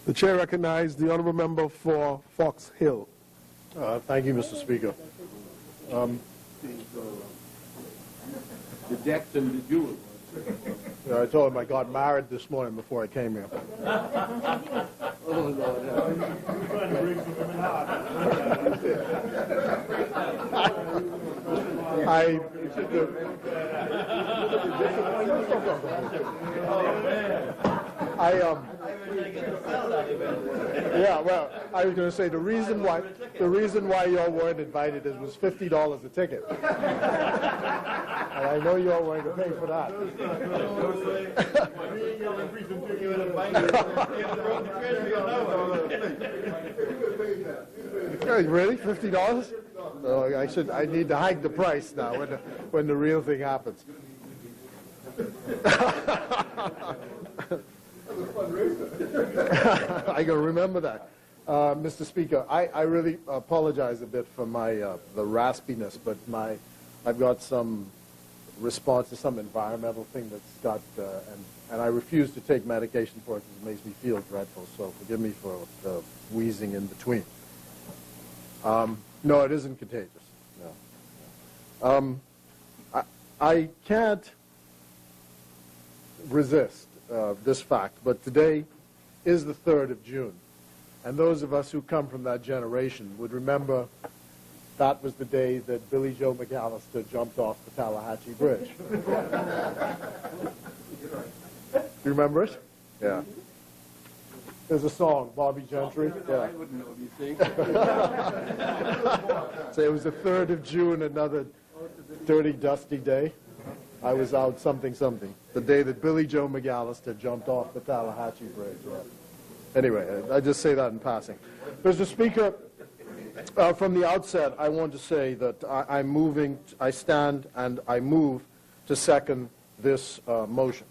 The chair recognizes the honourable member for Fox Hill. Thank you, Mr. Speaker. The decks and the jewels. I told him I got married this morning before I came here. Yeah, well, I was going to say the reason why y'all weren't invited is was $50 a ticket, and I know y'all weren't going to pay for that. Really, $50? So I need to hike the price now when the real thing happens. I can remember that. Mr. Speaker, I really apologize a bit for my the raspiness, but I've got some response to some environmental thing that's got, and I refuse to take medication for it because it makes me feel dreadful, so forgive me for the wheezing in between. No, it isn't contagious. No. I can't resist this fact, but today is the 3rd of June, and those of us who come from that generation would remember that was the day that Billy Joe McAllister jumped off the Tallahatchie Bridge. You remember it? Yeah. There's a song, Bobby Gentry. Yeah. I wouldn't know, you see. So it was the 3rd of June, another dirty, dusty day. I was out something. The day that Billy Joe McAllister jumped off the Tallahatchie Bridge. Yeah. Anyway, I just say that in passing. Mr. Speaker, from the outset, I want to say that I stand and I move to second this motion.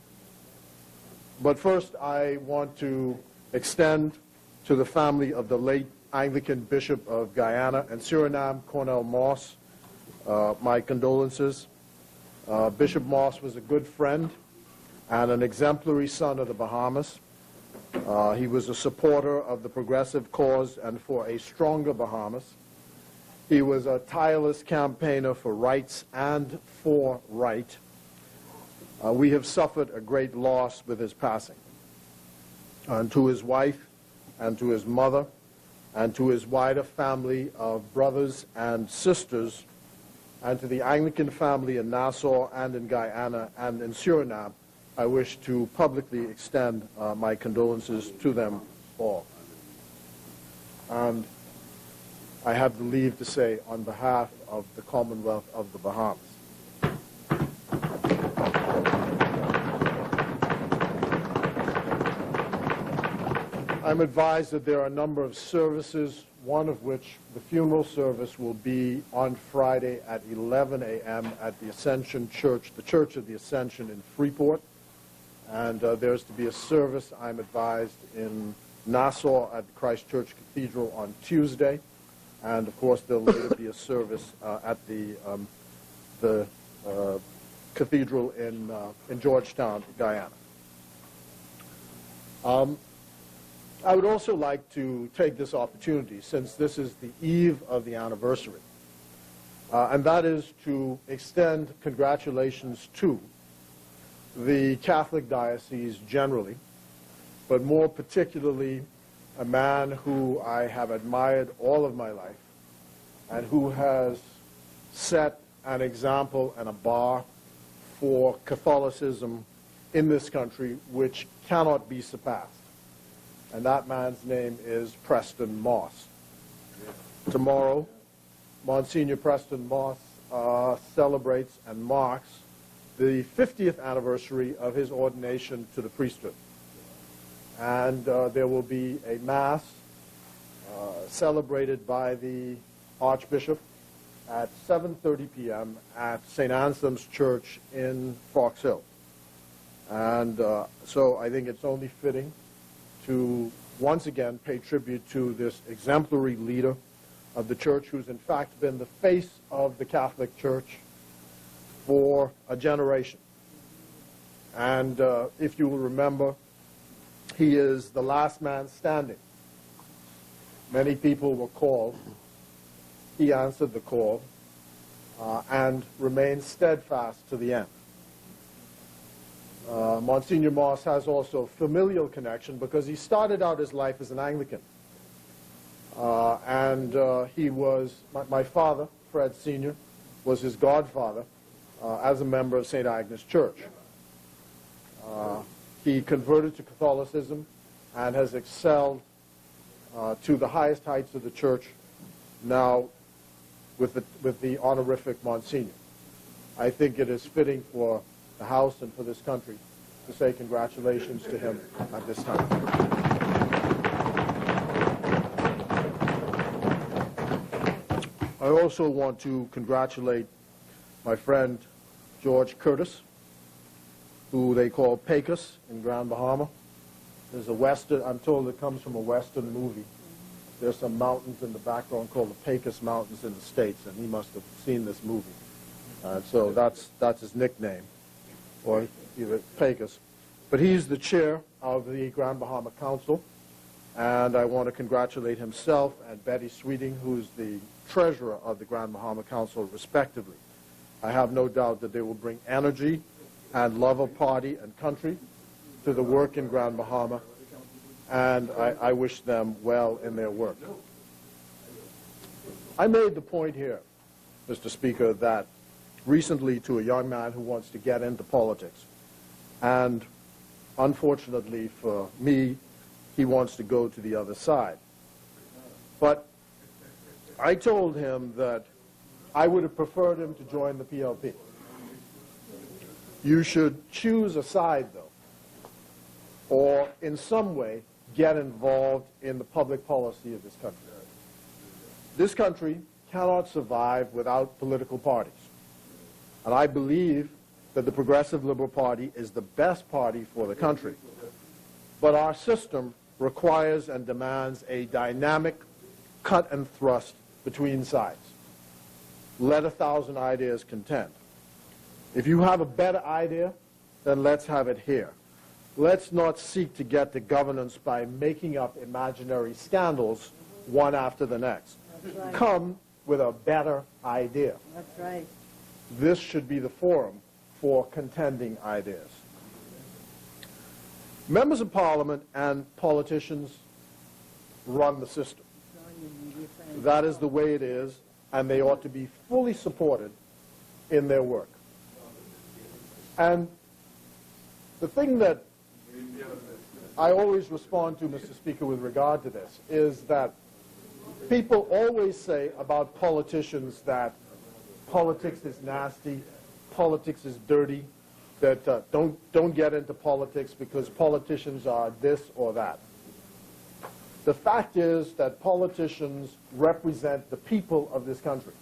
But first, I want to extend to the family of the late Anglican Bishop of Guyana and Suriname, Cornel Moss, my condolences. Bishop Moss was a good friend and an exemplary son of the Bahamas. He was a supporter of the progressive cause and for a stronger Bahamas. He was a tireless campaigner for rights and for right. We have suffered a great loss with his passing. And to his wife and to his mother and to his wider family of brothers and sisters and to the Anglican family in Nassau and in Guyana and in Suriname, I wish to publicly extend my condolences to them all. And I have the leave to say on behalf of the Commonwealth of the Bahamas. I'm advised that there are a number of services, one of which, the funeral service, will be on Friday at 11 a.m. at the Ascension Church, the Church of the Ascension in Freeport. And there's to be a service, I'm advised, in Nassau at the Christ Church Cathedral on Tuesday. And, of course, there'll later be a service at the cathedral in Georgetown, Guyana. I would also like to take this opportunity, since this is the eve of the anniversary, and that is to extend congratulations to the Catholic diocese generally, but more particularly a man who I have admired all of my life and who has set an example and a bar for Catholicism in this country which cannot be surpassed. And that man's name is Preston Moss. Tomorrow, Monsignor Preston Moss celebrates and marks the 50th anniversary of his ordination to the priesthood. And there will be a Mass celebrated by the Archbishop at 7:30 p.m. at St. Anselm's Church in Fox Hill. And so I think it's only fitting to once again pay tribute to this exemplary leader of the Church, who's in fact been the face of the Catholic Church for a generation. And if you will remember, he is the last man standing. Many people were called. He answered the call and remained steadfast to the end. Monsignor Moss has also a familial connection because he started out his life as an Anglican. He was, my father, Fred Sr., was his godfather as a member of St. Agnes Church. He converted to Catholicism and has excelled to the highest heights of the church, now with the honorific Monsignor. I think it is fitting for the House and for this country to say congratulations to him at this time. I also want to congratulate my friend George Curtis, who they call Pecos in Grand Bahama. There's a Western, I'm told it comes from a Western movie. There's some mountains in the background called the Pecos Mountains in the States, and he must have seen this movie. So that's his nickname, or either Pecos. But he's the chair of the Grand Bahama Council, and I want to congratulate himself and Betty Sweeting, who's the treasurer of the Grand Bahama Council, respectively. I have no doubt that they will bring energy and love of party and country to the work in Grand Bahama, and I wish them well in their work. I made the point here, Mr. Speaker, that recently to a young man who wants to get into politics, and unfortunately for me, he wants to go to the other side. But I told him that I would have preferred him to join the PLP. You should choose a side, though, or in some way get involved in the public policy of this country. This country cannot survive without political parties. And I believe that the Progressive Liberal Party is the best party for the country. But our system requires and demands a dynamic cut and thrust between sides. Let 1,000 ideas contend. If you have a better idea, then let's have it here. Let's not seek to get to governance by making up imaginary scandals one after the next. That's right. Come with a better idea. That's right. This should be the forum for contending ideas. Members of Parliament and politicians run the system. That is the way it is, and they ought to be fully supported in their work. And the thing that I always respond to, Mr. Speaker, with regard to this, is that people always say about politicians that politics is nasty, politics is dirty, that don't get into politics because politicians are this or that. The fact is that politicians represent the people of this country.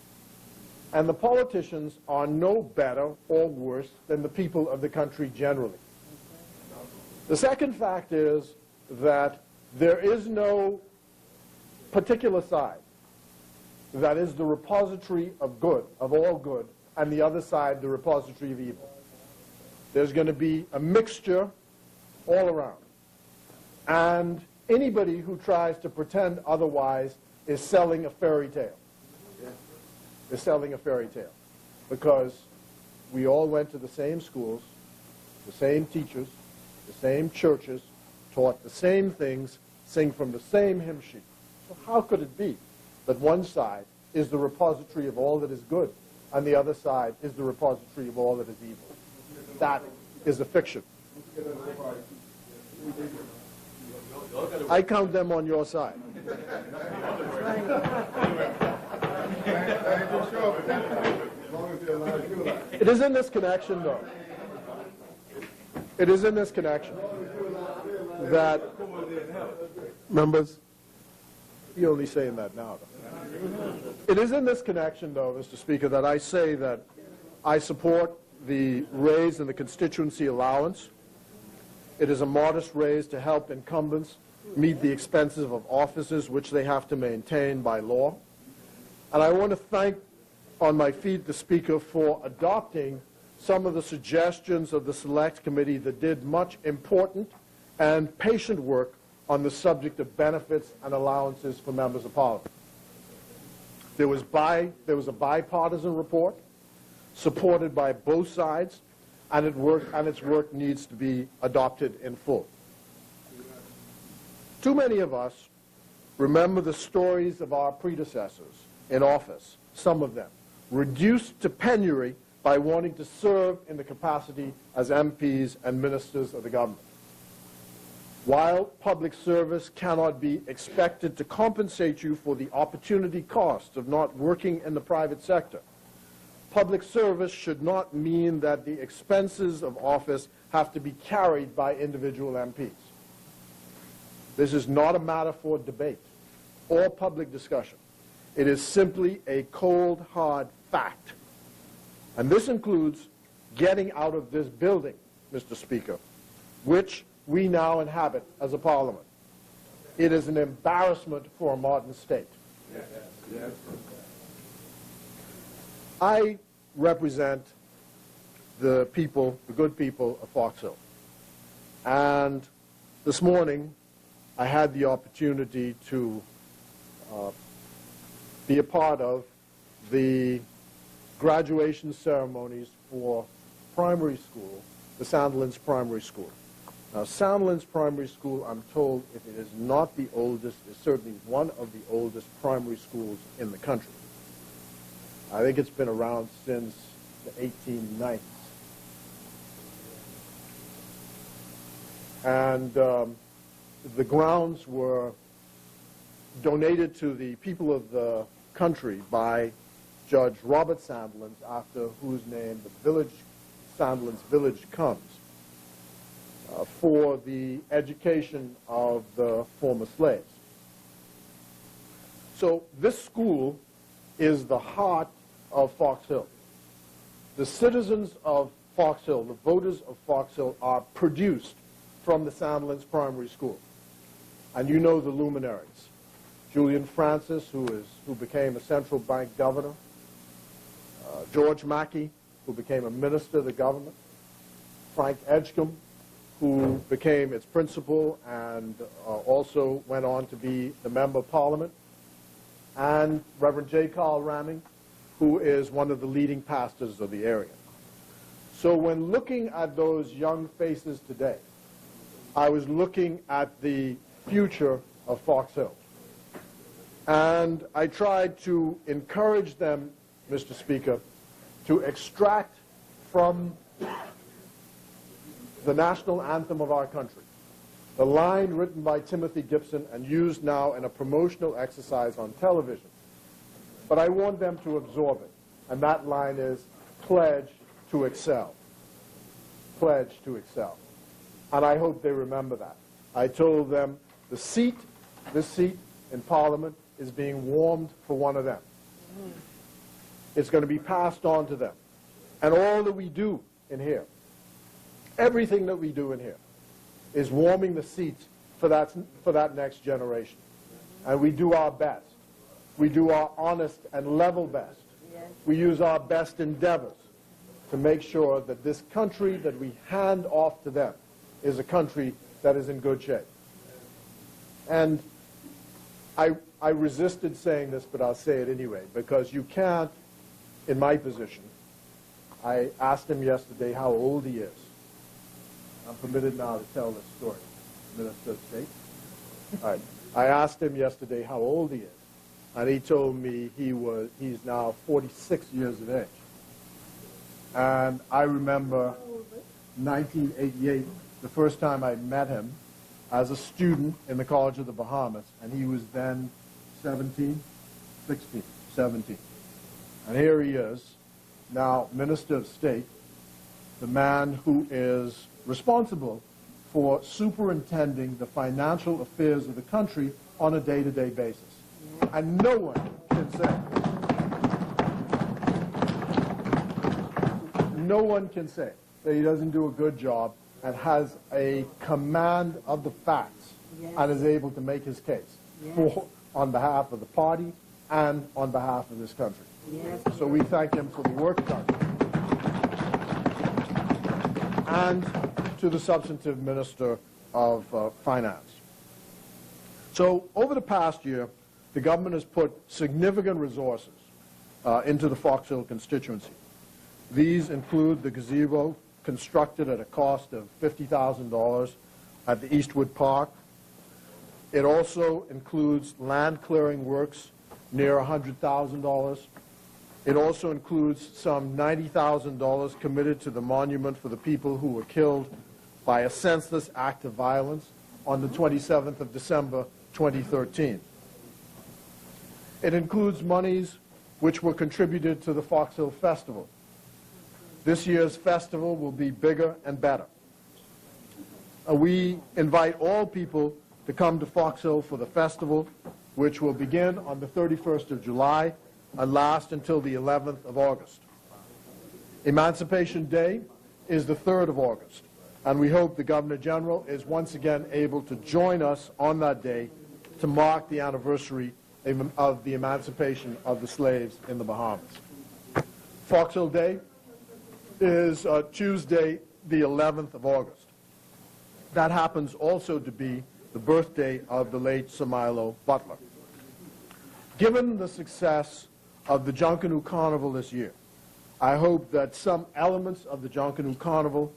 And the politicians are no better or worse than the people of the country generally. The second fact is that there is no particular side that is the repository of good, of all good, and the other side the repository of evil. There's going to be a mixture all around. And anybody who tries to pretend otherwise is selling a fairy tale. Is selling a fairy tale. Because we all went to the same schools, the same teachers, the same churches, taught the same things, sing from the same hymn sheet. So how could it be that one side is the repository of all that is good and the other side is the repository of all that is evil? That is a fiction. I count them on your side. It is in this connection, though. It is in this connection that, members, you're only saying that now, though. It is in this connection, though, Mr. Speaker, that I say that I support the raise in the constituency allowance. It is a modest raise to help incumbents meet the expenses of offices which they have to maintain by law. And I want to thank on my feet the Speaker for adopting some of the suggestions of the Select Committee that did much important and patient work on the subject of benefits and allowances for members of Parliament. There was a bipartisan report supported by both sides, and its work needs to be adopted in full. Too many of us remember the stories of our predecessors in office, some of them, reduced to penury by wanting to serve in the capacity as MPs and ministers of the government. While public service cannot be expected to compensate you for the opportunity cost of not working in the private sector, public service should not mean that the expenses of office have to be carried by individual MPs. This is not a matter for debate or public discussion. It is simply a cold, hard fact. And this includes getting out of this building, Mr. Speaker, which we now inhabit as a parliament. It is an embarrassment for a modern state. Yes. I represent the people, the good people of Fox Hill. And this morning, I had the opportunity to be a part of the graduation ceremonies for primary school, the Sandilands Primary School. Now, Sandilands Primary School, I'm told, if it is not the oldest, is certainly one of the oldest primary schools in the country. I think it's been around since the 1890s. And the grounds were donated to the people of the country by Judge Robert Sandilands, after whose name the village, Sandilands Village, comes, for the education of the former slaves. So this school is the heart of Fox Hill. The citizens of Fox Hill, the voters of Fox Hill, are produced from the Sandilands Primary School. And you know the luminaries. Julian Francis, who became a central bank governor. George Mackey, who became a minister of the government. Frank Edgecombe, who became its principal and also went on to be the Member of Parliament. And Reverend J. Carl Ramming, who is one of the leading pastors of the area. So when looking at those young faces today, I was looking at the future of Fox Hill. And I tried to encourage them, Mr. Speaker, to extract from the national anthem of our country the line written by Timothy Gibson and used now in a promotional exercise on television. But I want them to absorb it. And that line is, pledge to excel. Pledge to excel. And I hope they remember that. I told them this seat in Parliament is being warmed for one of them. It's going to be passed on to them. And all that we do in here, everything that we do in here, is warming the seats for that next generation. And we do our best. We do our honest and level best. We use our best endeavors to make sure that this country that we hand off to them is a country that is in good shape. And I resisted saying this, but I'll say it anyway, because you can't, in my position, I asked him yesterday how old he is. I'm permitted now to tell this story, Minister of State. All right. I asked him yesterday how old he is, and he told me he's now 46 years of age. And I remember 1988, the first time I met him as a student in the College of the Bahamas, and he was then 17. And here he is, now Minister of State, the man who is responsible for superintending the financial affairs of the country on a day-to-day basis. And no one can say that he doesn't do a good job and has a command of the facts and is able to make his case on behalf of the party and on behalf of this country. So we thank him for the work done. And to the substantive minister of Finance. So over the past year, the government has put significant resources into the Fox Hill constituency. These include the gazebo constructed at a cost of $50,000 at the Eastwood Park. It also includes land clearing works near $100,000. It also includes some $90,000 committed to the monument for the people who were killed by a senseless act of violence on the 27th of December, 2013. It includes monies which were contributed to the Fox Hill Festival. This year's festival will be bigger and better. We invite all people to come to Fox Hill for the festival, which will begin on the 31st of July and last until the 11th of August. Emancipation Day is the 3rd of August, and we hope the Governor General is once again able to join us on that day to mark the anniversary of the emancipation of the slaves in the Bahamas. Fox Hill Day is Tuesday, the 11th of August. That happens also to be the birthday of the late Sir Milo Butler. Given the success of the Junkanoo Carnival this year, I hope that some elements of the Junkanoo Carnival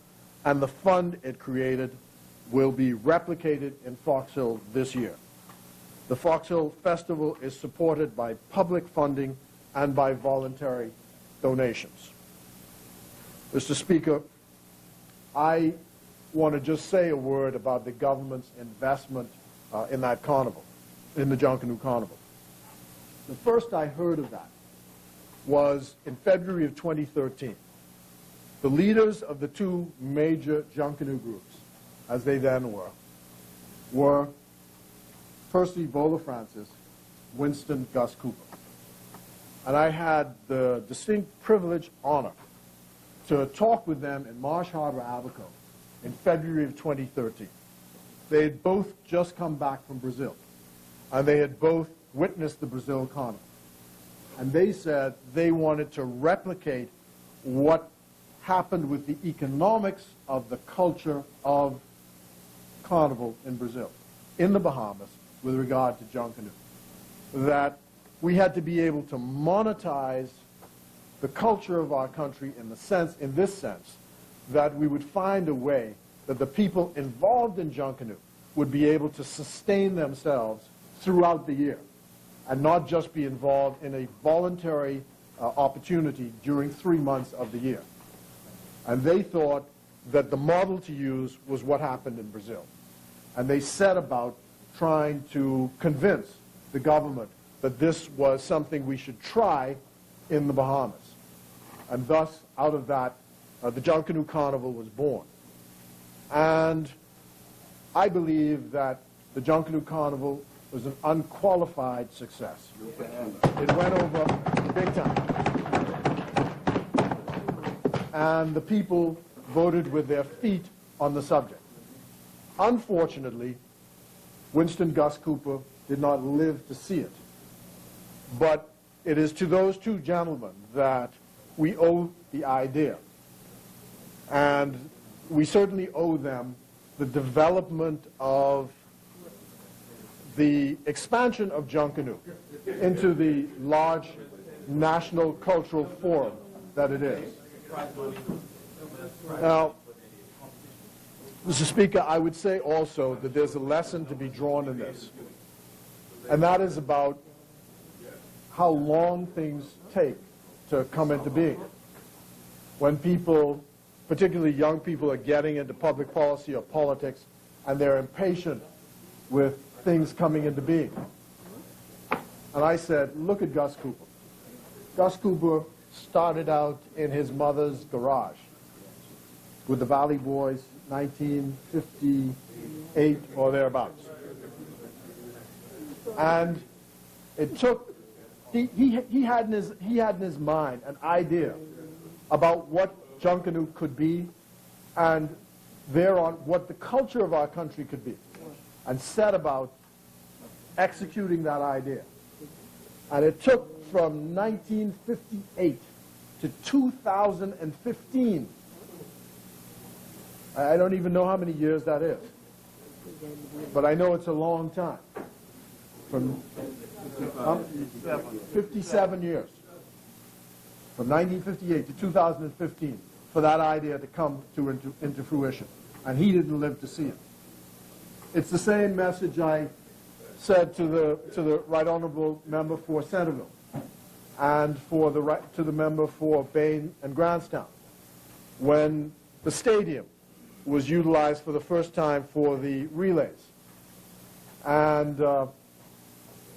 and the fund it created will be replicated in Fox Hill this year. The Fox Hill Festival is supported by public funding and by voluntary donations. Mr. Speaker, I want to just say a word about the government's investment in that carnival, in the Junkanoo Carnival. The first I heard of that was in February of 2013. The leaders of the two major Junkanoo groups, as they then were Percy Bola Francis, Winston Gus Cooper. And I had the distinct privilege, honor, to talk with them in Marsh Harbor, Abaco, in February of 2013. They had both just come back from Brazil, and they had both witnessed the Brazil Carnival. And they said they wanted to replicate what happened with the economics of the culture of Carnival in Brazil, in the Bahamas, with regard to Junkanoo. That we had to be able to monetize the culture of our country in this sense, that we would find a way that the people involved in Junkanoo would be able to sustain themselves throughout the year and not just be involved in a voluntary opportunity during 3 months of the year. And they thought that the model to use was what happened in Brazil. And they set about trying to convince the government that this was something we should try in the Bahamas. And thus, out of that, the Junkanoo Carnival was born. And I believe that the Junkanoo Carnival was an unqualified success. It went over big time. And the people voted with their feet on the subject. Unfortunately, Winston Gus Cooper did not live to see it. But it is to those two gentlemen that we owe the idea. And we certainly owe them the development of the expansion of Junkanoo into the large national cultural forum that it is. Now, Mr. Speaker, I would say also that there's a lesson to be drawn in this, and that is about how long things take to come into being. When people, particularly young people, are getting into public policy or politics, and they're impatient with things coming into being. And I said, look at Gus Cooper. Gus Cooper started out in his mother's garage with the Valley Boys, 1958 or thereabouts. And it took, he had in his mind an idea about what Junkanoo could be, and thereon what the culture of our country could be, and set about executing that idea. And it took from 1958 to 2015. I don't even know how many years that is. but I know it's a long time. From 57 years. From 1958 to 2015 for that idea to come into fruition. And he didn't live to see it. It's the same message I said to the Right Honourable member for Centerville and to the member for Bain and Grantstown when the stadium was utilized for the first time for the relays. And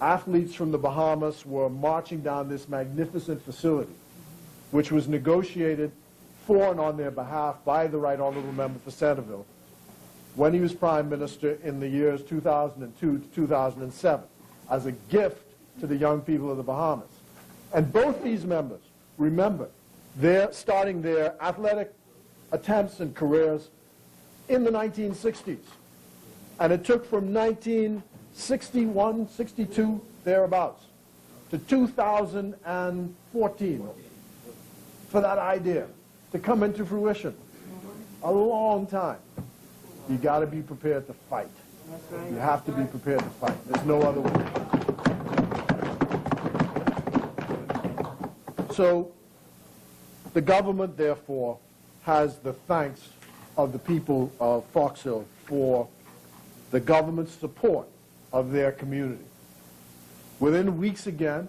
athletes from the Bahamas were marching down this magnificent facility, which was negotiated for and on their behalf by the Right Honourable member for Centerville when he was Prime Minister in the years 2002 to 2007 as a gift to the young people of the Bahamas. And both these members remember starting their athletic attempts and careers in the 1960s. And it took from 1961, 62, thereabouts, to 2014 for that idea to come into fruition. A long time. You got to be prepared to fight. That's right. You have to be prepared to fight. There's no other way. So the government, therefore, has the thanks of the people of Fox Hill for the government's support of their community. Within weeks again,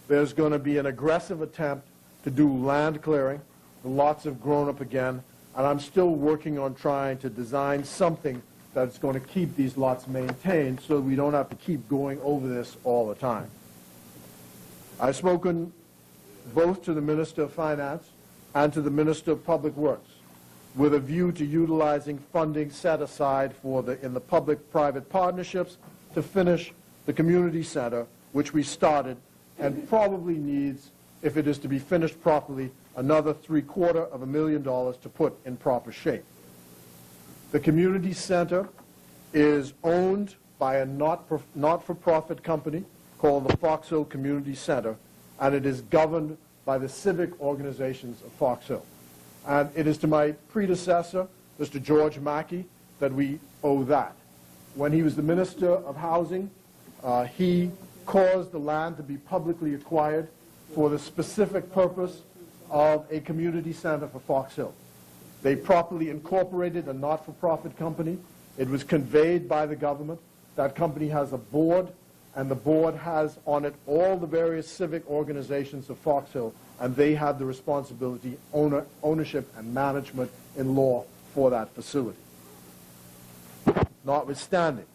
there's going to be an aggressive attempt to do land clearing. The lots have grown up again, and I'm still working on trying to design something that's going to keep these lots maintained so we don't have to keep going over this all the time. I've spoken both to the Minister of Finance and to the Minister of Public Works with a view to utilizing funding set aside in the public-private partnerships to finish the community center, which we started, and probably needs, if it is to be finished properly, another $750,000 to put in proper shape. The community center is owned by a not-for-profit company called the Fox Hill Community Center, and it is governed by the civic organizations of Fox Hill. And it is to my predecessor, Mr. George Mackey, that we owe that. When he was the Minister of Housing, he caused the land to be publicly acquired for the specific purpose of a community center for Fox Hill. They properly incorporated a not-for-profit company. It was conveyed by the government. That company has a board, and the board has on it all the various civic organizations of Fox Hill, and they have the responsibility, ownership, and management in law for that facility. Notwithstanding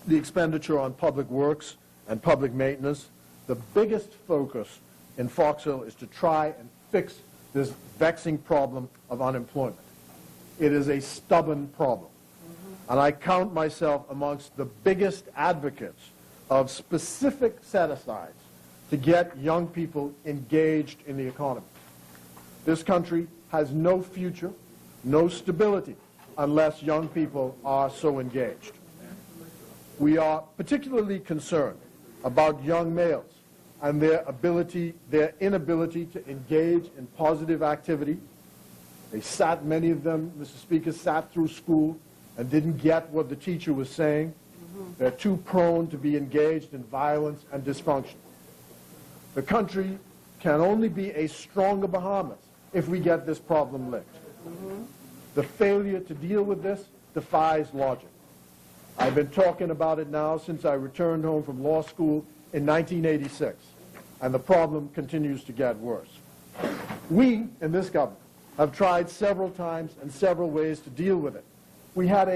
the expenditure on public works and public maintenance, the biggest focus in Fox Hill is to try and fix this vexing problem of unemployment. It is a stubborn problem. And I count myself amongst the biggest advocates of specific set-asides to get young people engaged in the economy. This country has no future, no stability, unless young people are so engaged. We are particularly concerned about young males and their inability to engage in positive activity. Many of them, Mr. Speaker, sat through school and didn't get what the teacher was saying. They're too prone to be engaged in violence and dysfunction. The country can only be a stronger Bahamas if we get this problem licked. The failure to deal with this defies logic. I've been talking about it now since I returned home from law school in 1986, and the problem continues to get worse. We, in this government, have tried several times and several ways to deal with it. We had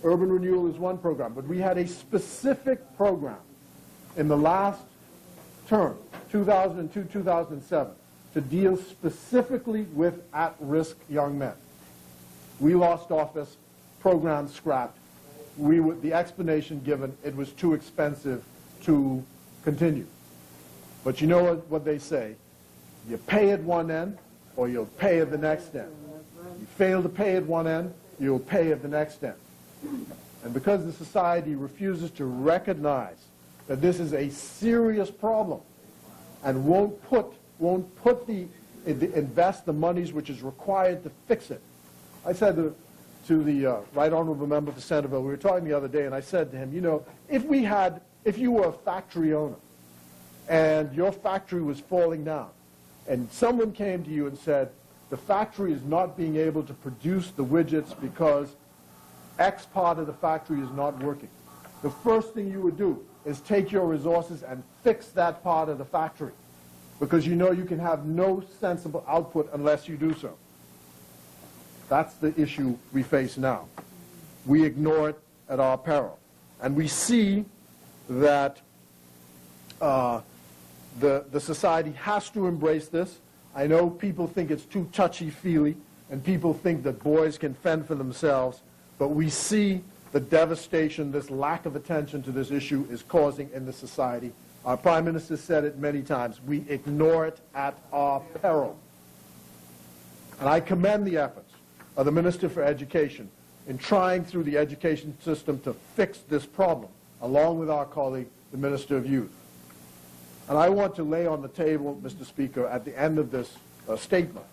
urban renewal is one program, but we had a specific program in the last term, 2002-2007, to deal specifically with at-risk young men. We lost office, program scrapped. The explanation given, it was too expensive to continue. But you know what they say, you pay at one end or you'll pay at the next end. You fail to pay at one end, you'll pay at the next end. And because the society refuses to recognize that this is a serious problem and won't invest the monies which is required to fix it. I said to to the Right Honourable Member for Centerville. We were talking the other day, and I said to him, you know, if you were a factory owner and your factory was falling down, and someone came to you and said, the factory is not being able to produce the widgets because X part of the factory is not working, the first thing you would do is take your resources and fix that part of the factory, because you know you can have no sensible output unless you do so. That's the issue we face now. We ignore it at our peril. And we see that the society has to embrace this. I know people think it's too touchy-feely, and people think that boys can fend for themselves, but we see the devastation this lack of attention to this issue is causing in the society. Our Prime Minister said it many times. We ignore it at our peril. And I commend the efforts of the Minister for Education in trying through the education system to fix this problem, along with our colleague, the Minister of Youth. And I want to lay on the table, Mr. Speaker, at the end of this statement,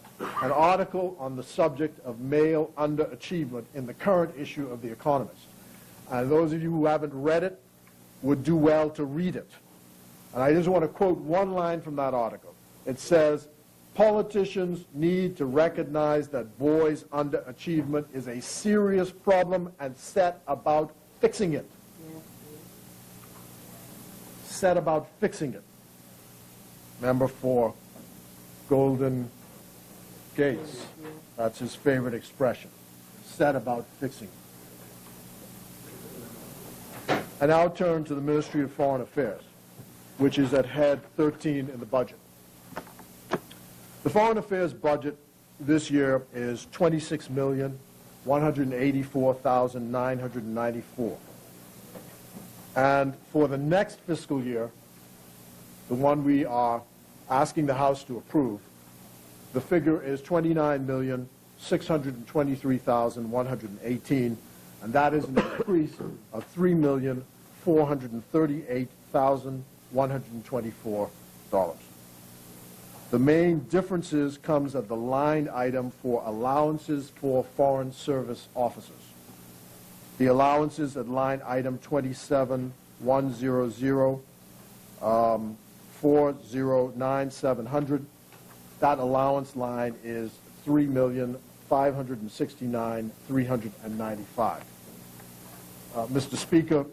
an article on the subject of male underachievement in the current issue of The Economist. And those of you who haven't read it would do well to read it. And I just want to quote one line from that article. It says, politicians need to recognize that boys' underachievement is a serious problem and set about fixing it. Set about fixing it. Member for Golden Gates, that's his favorite expression. Set about fixing it. I now turn to the Ministry of Foreign Affairs, which is at head 13 in the budget. The Foreign Affairs budget this year is $26,184,994. And for the next fiscal year, the one we are asking the House to approve, the figure is $29,623,118, and that is an increase of $3,438,124. The main differences comes at the line item for allowances for foreign service officers. The allowances at line item 27100, 409,700. That allowance line is $3,569,395. Mr. Speaker,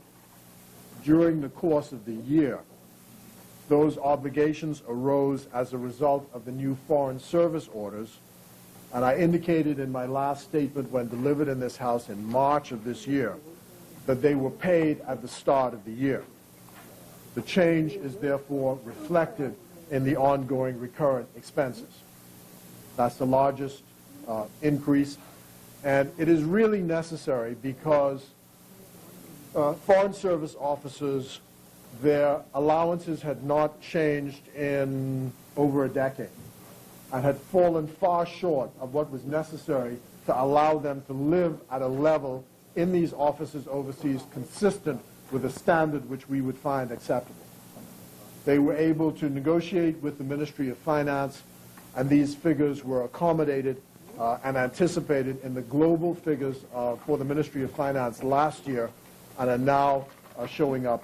during the course of the year, those obligations arose as a result of the new foreign service orders, and I indicated in my last statement when delivered in this House in March of this year that they were paid at the start of the year. The change is therefore reflected in the ongoing recurrent expenses. That's the largest increase, and it is really necessary because foreign service officers, their allowances had not changed in over a decade and had fallen far short of what was necessary to allow them to live at a level in these offices overseas consistent with a standard which we would find acceptable. They were able to negotiate with the Ministry of Finance, and these figures were accommodated and anticipated in the global figures for the Ministry of Finance last year and are now showing up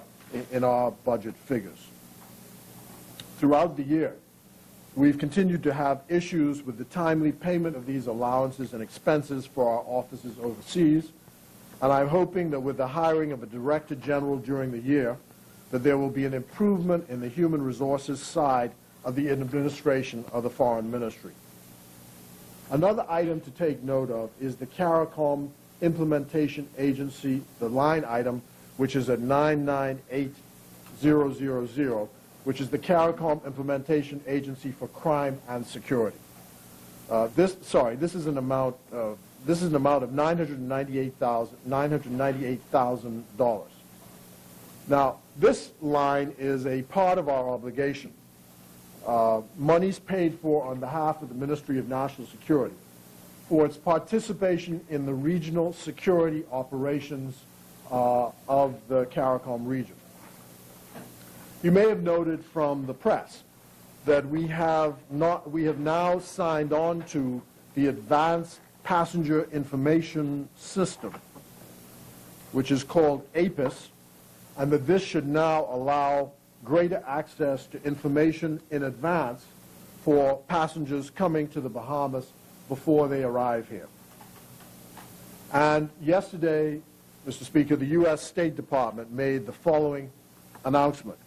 in our budget figures. Throughout the year, we've continued to have issues with the timely payment of these allowances and expenses for our offices overseas, and I'm hoping that with the hiring of a Director General during the year, that there will be an improvement in the human resources side of the administration of the Foreign Ministry. Another item to take note of is the CARICOM Implementation Agency, the line item, which is at 998000, which is the CARICOM Implementation Agency for Crime and Security. This is an amount of $998,000. Now, this line is a part of our obligation. Monies paid for on behalf of the Ministry of National Security for its participation in the regional security operations of the CARICOM region. You may have noted from the press that we have now signed on to the Advanced passenger information system, which is called APIS, and that this should now allow greater access to information in advance for passengers coming to the Bahamas before they arrive here. And yesterday, Mr. Speaker, the U.S. State Department made the following announcement.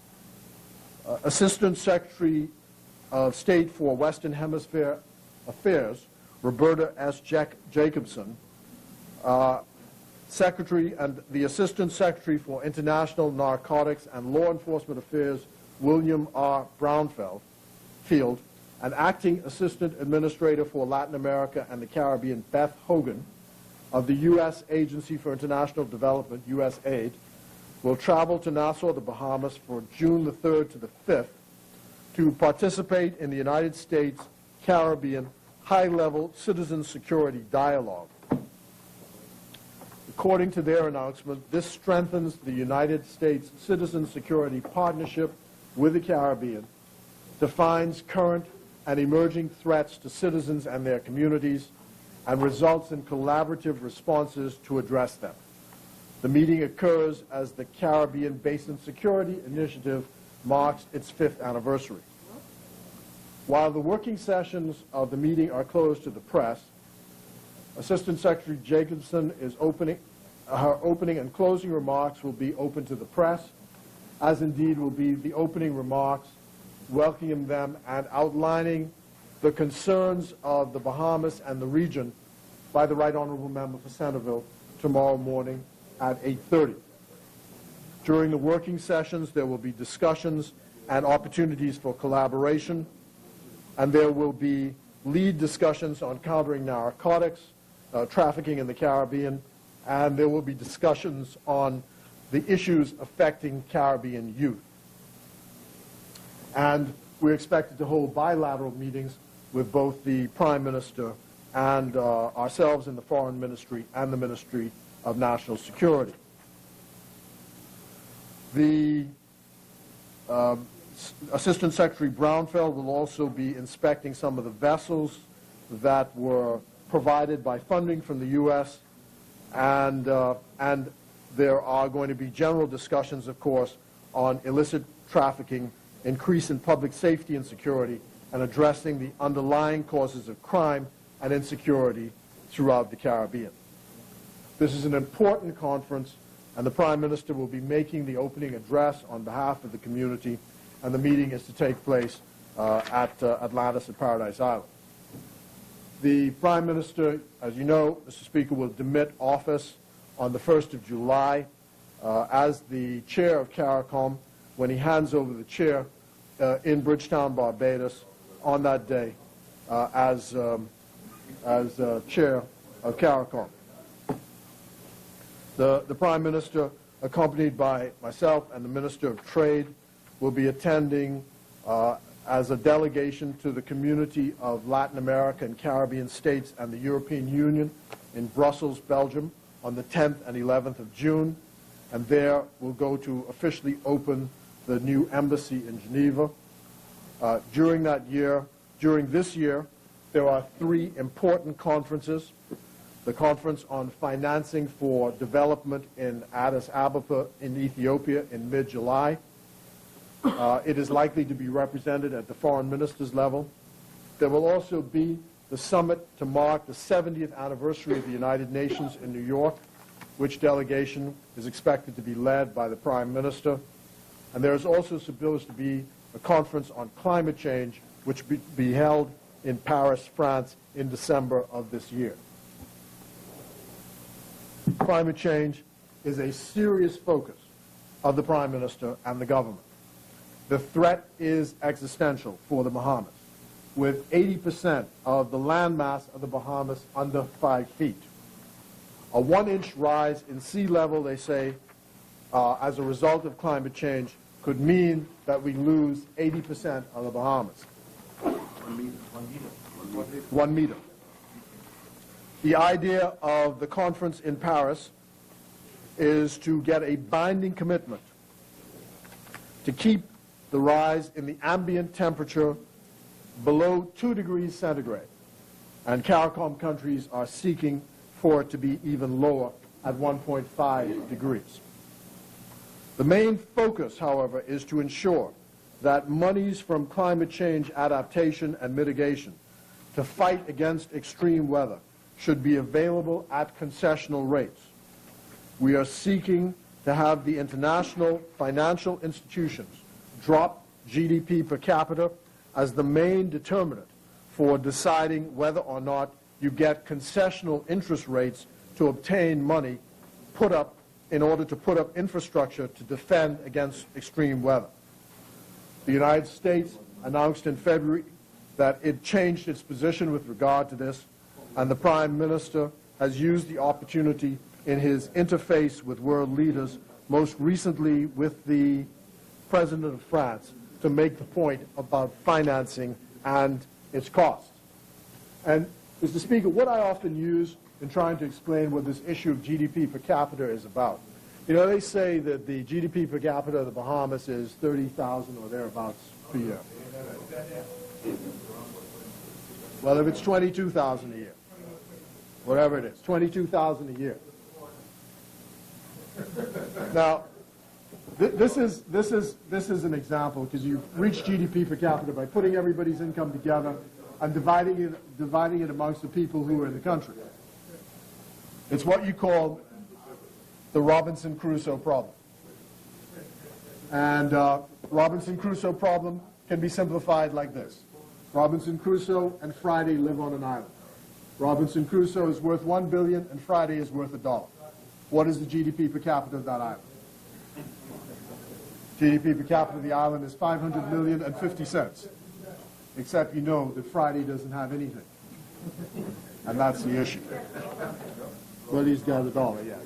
Assistant Secretary of State for Western Hemisphere Affairs, Roberta S. Jacobson, Secretary and the Assistant Secretary for International Narcotics and Law Enforcement Affairs, William R. Brownfield, and Acting Assistant Administrator for Latin America and the Caribbean, Beth Hogan, of the U.S. Agency for International Development, USAID, will travel to Nassau, the Bahamas, for June the 3rd to the 5th to participate in the United States Caribbean high-level citizen security dialogue. According to their announcement, this strengthens the United States citizen security partnership with the Caribbean, defines current and emerging threats to citizens and their communities, and results in collaborative responses to address them. The meeting occurs as the Caribbean Basin Security Initiative marks its 5th anniversary. While the working sessions of the meeting are closed to the press, Assistant Secretary Jacobson is her opening and closing remarks will be open to the press, as indeed will be the opening remarks, welcoming them and outlining the concerns of the Bahamas and the region by the Right Honourable Member for Centerville tomorrow morning at 8:30. During the working sessions, there will be discussions and opportunities for collaboration, and there will be lead discussions on countering narcotics, trafficking in the Caribbean, and there will be discussions on the issues affecting Caribbean youth. And we're expected to hold bilateral meetings with both the Prime Minister and ourselves in the Foreign Ministry and the Ministry of National Security. The Assistant Secretary Brownfield will also be inspecting some of the vessels that were provided by funding from the U.S., and there are going to be general discussions, of course, on illicit trafficking, increase in public safety and security, and addressing the underlying causes of crime and insecurity throughout the Caribbean. This is an important conference, and the Prime Minister will be making the opening address on behalf of the community, and the meeting is to take place at Atlantis at Paradise Island. The Prime Minister, as you know, Mr. Speaker, will demit office on the 1st of July as the chair of CARICOM when he hands over the chair in Bridgetown, Barbados, on that day as chair of CARICOM. The Prime Minister, accompanied by myself and the Minister of Trade, will be attending as a delegation to the community of Latin America and Caribbean states and the European Union in Brussels, Belgium, on the 10th and 11th of June, and there we'll go to officially open the new embassy in Geneva. During this year, there are 3 important conferences. The Conference on Financing for Development in Addis Ababa in Ethiopia in mid-July. It is likely to be represented at the foreign ministers level. There will also be the summit to mark the 70th anniversary of the United Nations in New York, which delegation is expected to be led by the Prime Minister. And there is also supposed to be a conference on climate change, which will be held in Paris, France, in December of this year. Climate change is a serious focus of the Prime Minister and the government. The threat is existential for the Bahamas, with 80% of the landmass of the Bahamas under 5 feet. A 1-inch rise in sea level, they say, as a result of climate change, could mean that we lose 80% of the Bahamas. 1 meter. The idea of the conference in Paris is to get a binding commitment to keep the rise in the ambient temperature below 2 degrees centigrade and CARICOM countries are seeking for it to be even lower at 1.5 degrees. The main focus, however, is to ensure that monies from climate change adaptation and mitigation to fight against extreme weather should be available at concessional rates. We are seeking to have the international financial institutions drop GDP per capita as the main determinant for deciding whether or not you get concessional interest rates to obtain money put up in order to put up infrastructure to defend against extreme weather. The United States announced in February that it changed its position with regard to this, and the Prime Minister has used the opportunity in his interface with world leaders, most recently with the President of France, to make the point about financing and its costs. And, Mr. Speaker, what I often use in trying to explain what this issue of GDP per capita is about. You know, they say that the GDP per capita of the Bahamas is 30,000 or thereabouts per year. Well, if it's 22,000 a year, whatever it is, 22,000 a year. Now, this is an example, because you reach GDP per capita by putting everybody's income together and dividing it amongst the people who are in the country. It's what you call the Robinson Crusoe problem. And Robinson Crusoe problem can be simplified like this. Robinson Crusoe and Friday live on an island. Robinson Crusoe is worth $1 billion and Friday is worth $1. What is the GDP per capita of that island? GDP per capita of the island is 500 million and 50 cents. Except you know that Friday doesn't have anything. And that's the issue. Well, he's got $1, yes.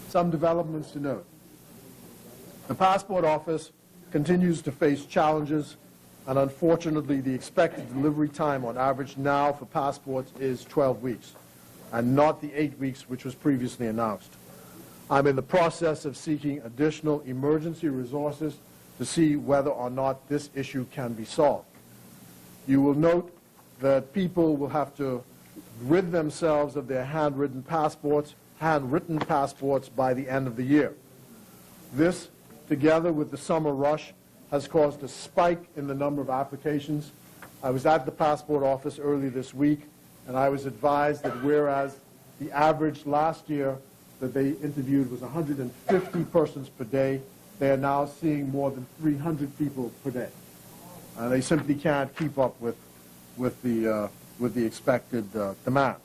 Some developments to note. The Passport Office continues to face challenges, and unfortunately the expected delivery time on average now for passports is 12 weeks, and not the 8 weeks which was previously announced. I'm in the process of seeking additional emergency resources to see whether or not this issue can be solved. You will note that people will have to rid themselves of their handwritten passports by the end of the year. This, together with the summer rush, has caused a spike in the number of applications. I was at the Passport Office early this week, and I was advised that whereas the average last year that they interviewed was 150 persons per day, they are now seeing more than 300 people per day. They simply can't keep up with the expected demand.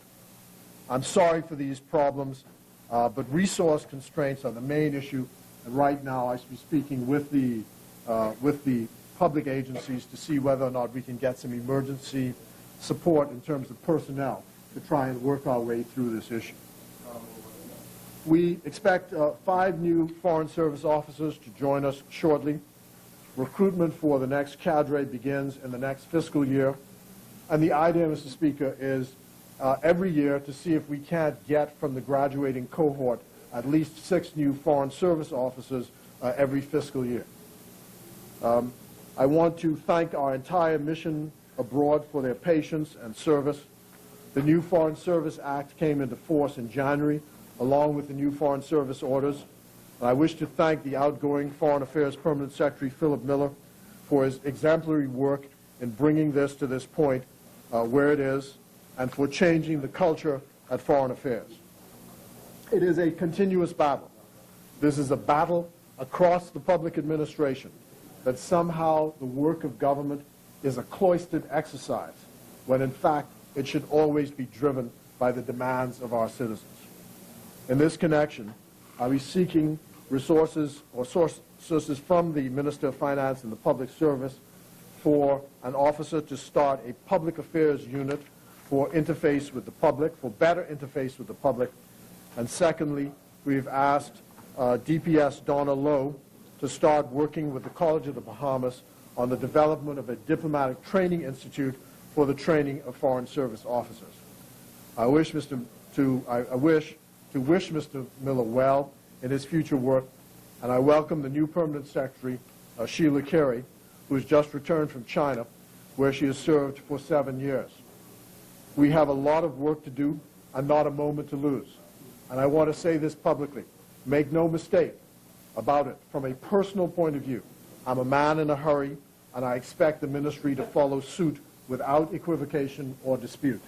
I'm sorry for these problems, but resource constraints are the main issue, and right now I should be speaking with the public agencies to see whether or not we can get some emergency support in terms of personnel to try and work our way through this issue. We expect 5 new Foreign Service officers to join us shortly. Recruitment for the next cadre begins in the next fiscal year. And the idea, Mr. Speaker, is every year to see if we can't get from the graduating cohort at least 6 new Foreign Service officers every fiscal year. I want to thank our entire mission abroad for their patience and service. The new Foreign Service Act came into force in January, along with the new Foreign Service orders. And I wish to thank the outgoing Foreign Affairs Permanent Secretary, Philip Miller, for his exemplary work in bringing this to this point where it is, and for changing the culture at Foreign Affairs. It is a continuous battle. This is a battle across the public administration that somehow the work of government is a cloistered exercise, when in fact it should always be driven by the demands of our citizens. In this connection, I'll be seeking resources from the Minister of Finance and the Public Service for an officer to start a public affairs unit for interface with the public, for better interface with the public. And secondly, we've asked DPS Donna Lowe to start working with the College of the Bahamas on the development of a diplomatic training institute for the training of Foreign Service officers. I wish to wish Mr. Miller well in his future work, and I welcome the new Permanent Secretary, Sheila Carey, who has just returned from China, where she has served for 7 years. We have a lot of work to do and not a moment to lose. And I want to say this publicly. Make no mistake about it. From a personal point of view, I'm a man in a hurry, and I expect the ministry to follow suit without equivocation or dispute.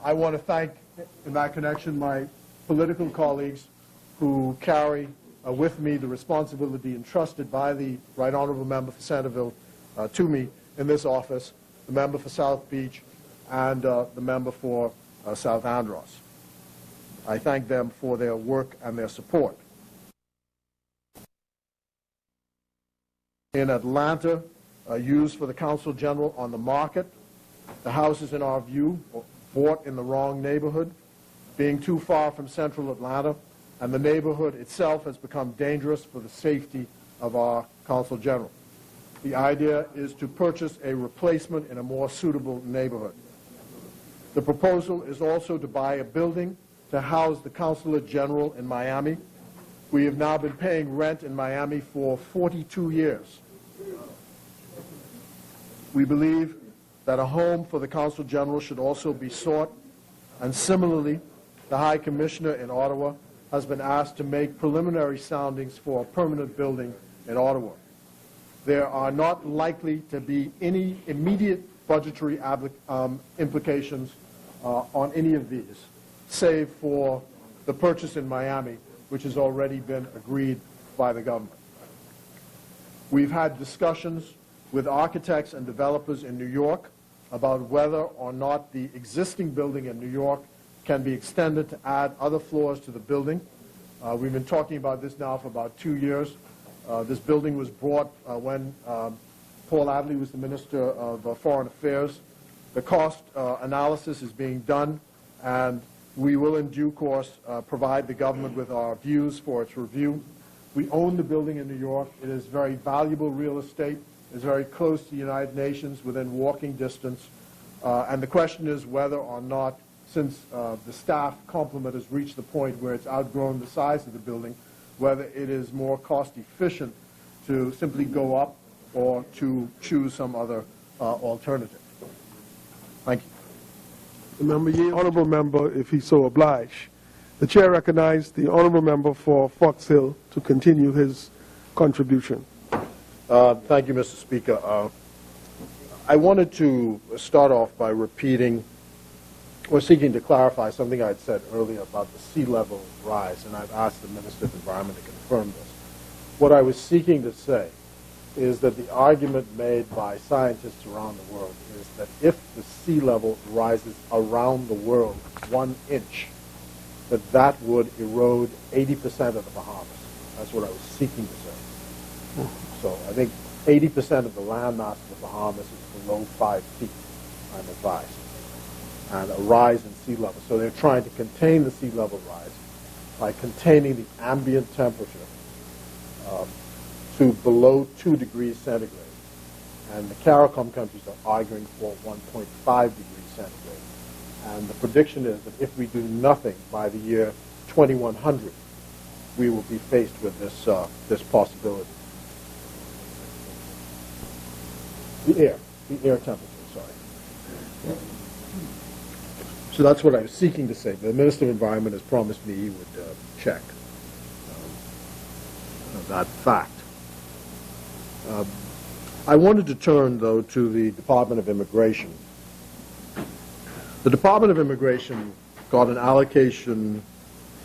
I want to thank, in that connection, my political colleagues who carry with me the responsibility entrusted by the Right Honourable Member for Centerville to me in this office, the member for South Beach, and the member for South Andros. I thank them for their work and their support. In Atlanta, used for the Council General on the market, the house is, in our view, bought in the wrong neighborhood, being too far from central Atlanta, and the neighborhood itself has become dangerous for the safety of our Consul General. The idea is to purchase a replacement in a more suitable neighborhood. The proposal is also to buy a building to house the Consulate General in Miami. We have now been paying rent in Miami for 42 years. We believe that a home for the Consul General should also be sought, and similarly, the High Commissioner in Ottawa has been asked to make preliminary soundings for a permanent building in Ottawa. There are not likely to be any immediate budgetary implications on any of these, save for the purchase in Miami, which has already been agreed by the government. We've had discussions with architects and developers in New York about whether or not the existing building in New York can be extended to add other floors to the building. We've been talking about this now for about 2 years. This building was bought when Paul Adley was the Minister of Foreign Affairs. The cost analysis is being done, and we will in due course provide the government with our views for its review. We own the building in New York. It is very valuable real estate. It's very close to the United Nations, within walking distance. And the question is whether or not, since the staff complement has reached the point where it's outgrown the size of the building, whether it is more cost efficient to simply go up or to choose some other alternative. Thank you. The member yields. Honourable member, if he so oblige. The chair recognizes the honourable member for Fox Hill to continue his contribution. Thank you, Mr. Speaker. I wanted to start off by repeating or seeking to clarify something I had said earlier about the sea level rise, and I've asked the Minister of Environment to confirm this. What I was seeking to say is that the argument made by scientists around the world is that if the sea level rises around the world 1 inch, that would erode 80% of the Bahamas. That's what I was seeking to say. So I think 80% of the landmass of the Bahamas is below 5 feet, I'm advised, and a rise in sea level. So they're trying to contain the sea level rise by containing the ambient temperature to below 2 degrees centigrade. And the CARICOM countries are arguing for 1.5 degrees centigrade. And the prediction is that if we do nothing by the year 2100, we will be faced with this possibility. The air temperature, sorry. So that's what I was seeking to say. The Minister of Environment has promised me he would check that fact. I wanted to turn, though, to the Department of Immigration. The Department of Immigration got an allocation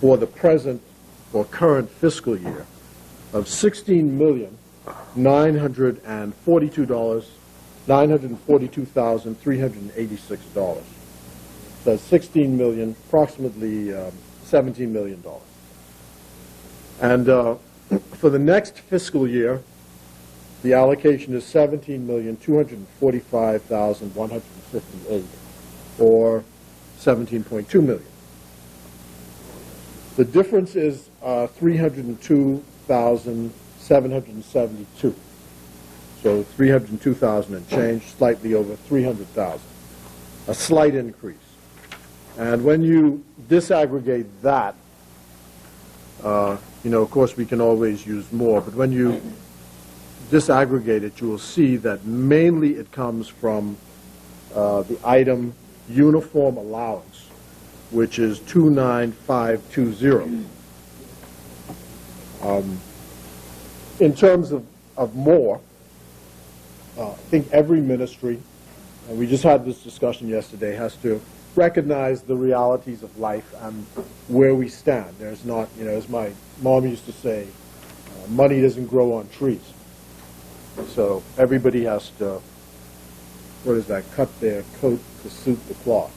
for the present or current fiscal year of $942,386. That's approximately $17 million. And for the next fiscal year, the allocation is $17,245,158, or $17.2 million. The difference is $302,772. So $302,000 and change, slightly over $300,000, a slight increase. And when you disaggregate that Of course, we can always use more, but when you disaggregate it, you will see that mainly it comes from the item uniform allowance, which is 29520. In terms of more, I think every ministry, and we just had this discussion yesterday, has to recognize the realities of life and where we stand. There's not, as my mom used to say, money doesn't grow on trees. So everybody has to, cut their coat to suit the cloth.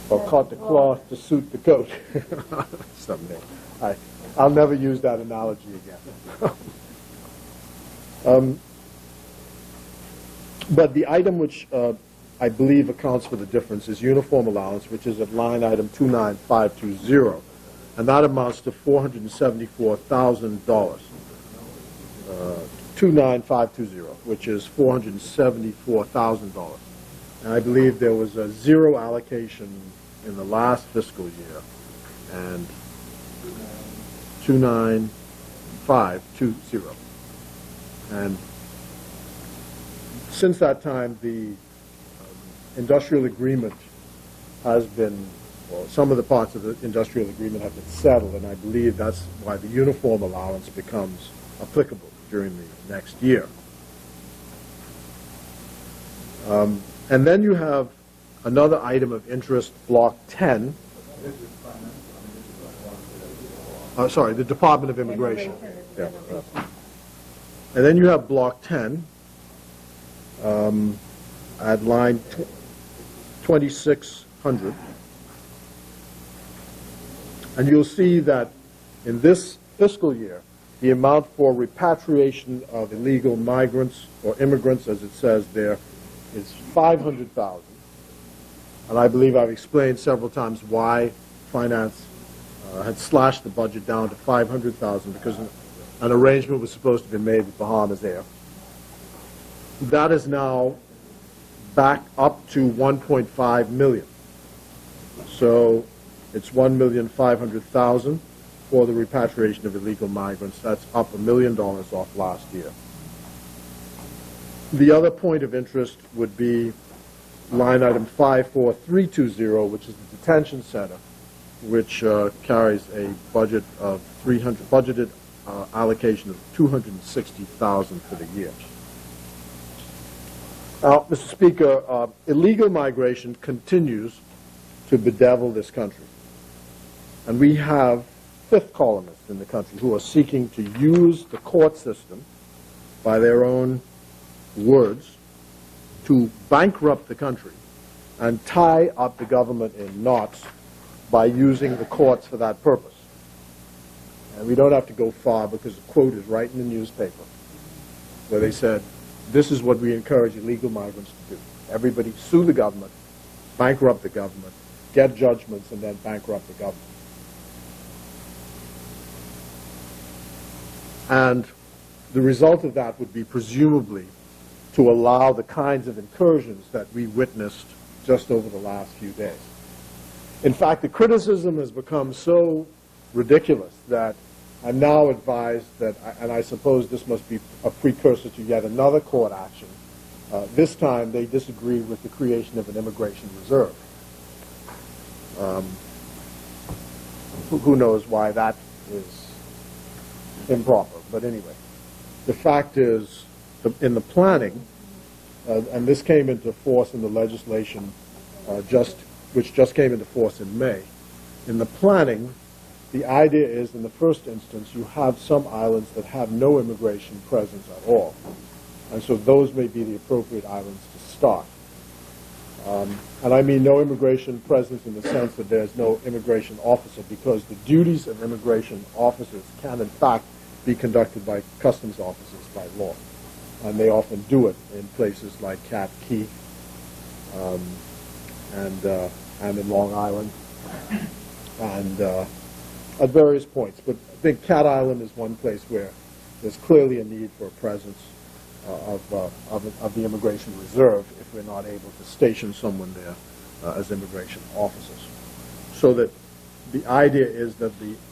Or cut the cloth to suit the coat. Someday. I'll never use that analogy again. But the item which I believe accounts for the difference is uniform allowance, which is at line item 29520, and that amounts to $474,000. 29520, which is $474,000. And I believe there was a zero allocation in the last fiscal year, and 29520. And since that time, the industrial agreement has been, well, some of the parts of the industrial agreement have been settled, and I believe that's why the uniform allowance becomes applicable during the next year. And then you have another item of interest, Block 10. Sorry, the Department of Immigration. Yeah. And then you have Block 10 at line 2600. And you'll see that in this fiscal year, the amount for repatriation of illegal migrants or immigrants, as it says there, is $500,000. And I believe I've explained several times why Finance had slashed the budget down to $500,000 because an arrangement was supposed to be made with Bahamas Air. That is now back up to $1.5 million. So it's $1,500,000 for the repatriation of illegal migrants. That's up $1 million off last year. The other point of interest would be line item 54320, which is the detention center, which carries a budget of budgeted allocation of $260,000 for the year. Now, Mr. Speaker, illegal migration continues to bedevil this country. And we have fifth columnists in the country who are seeking to use the court system, by their own words, to bankrupt the country and tie up the government in knots by using the courts for that purpose. And we don't have to go far because the quote is right in the newspaper where they said, this is what we encourage illegal migrants to do. Everybody sue the government, bankrupt the government, get judgments, and then bankrupt the government. And the result of that would be presumably to allow the kinds of incursions that we witnessed just over the last few days. In fact, the criticism has become so ridiculous that I'm now advised that, and I suppose this must be a precursor to yet another court action, this time they disagree with the creation of an immigration reserve. Who knows why that is improper, but anyway. The fact is, in the planning, and this came into force in the legislation which just came into force in May, in the planning, the idea is, in the first instance, you have some islands that have no immigration presence at all. And so those may be the appropriate islands to start. And I mean no immigration presence in the sense that there's no immigration officer, because the duties of immigration officers can, in fact, be conducted by customs officers by law. And they often do it in places like Cat Key and in Long Island and at various points. But I think Cat Island is one place where there's clearly a need for a presence of the immigration reserve if we're not able to station someone there as immigration officers. So that the idea is that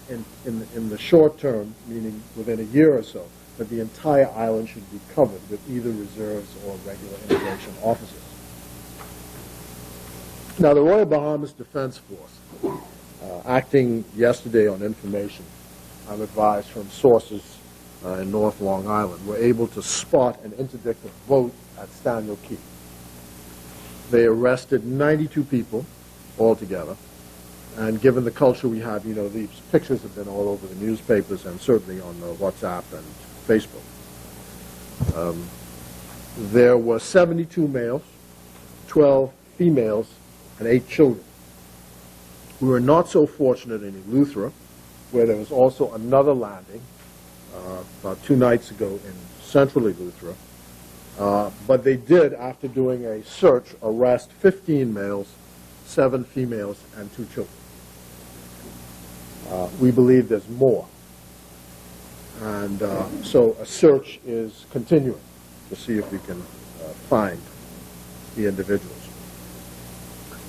in the short term, meaning within a year or so, that the entire island should be covered with either reserves or regular immigration officers. Now, the Royal Bahamas Defense Force, acting yesterday on information, I'm advised from sources in North Long Island, were able to spot and interdict a boat at Staniel Key. They arrested 92 people altogether, and given the culture we have, you know, these pictures have been all over the newspapers and certainly on WhatsApp and Facebook. There were 72 males, 12 females, and 8 children. We were not so fortunate in Eleuthera, where there was also another landing about 2 nights ago in central Eleuthera. But they did, after doing a search, arrest 15 males, 7 females, and 2 children. We believe there's more. And so a search is continuing to see if we can find the individuals.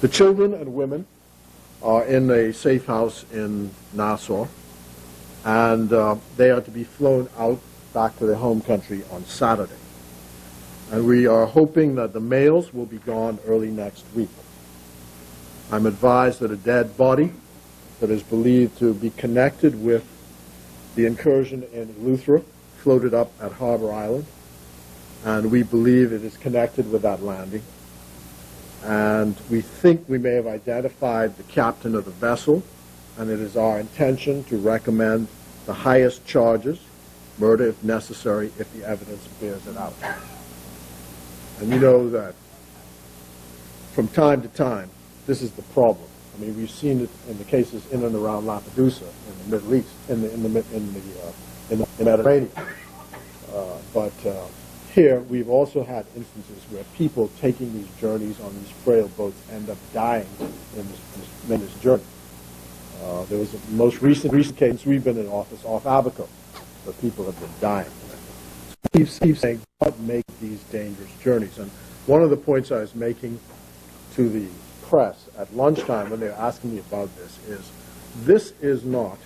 The children and women are in a safe house in Nassau, and they are to be flown out back to their home country on Saturday. And we are hoping that the males will be gone early next week. I'm advised that a dead body that is believed to be connected with the incursion in Eleuthera floated up at Harbor Island, and we believe it is connected with that landing. And we think we may have identified the captain of the vessel, and it is our intention to recommend the highest charges, murder if necessary, if the evidence bears it out. And you know that from time to time, this is the problem. I mean, we've seen it in the cases in and around Lampedusa, in the Middle East, in the Mediterranean. But here, we've also had instances where people taking these journeys on these frail boats end up dying in this journey. There was a most recent case we've been in office off Abaco, where people have been dying. So keep saying, what make these dangerous journeys? And one of the points I was making to the press at lunchtime when they were asking me about this is not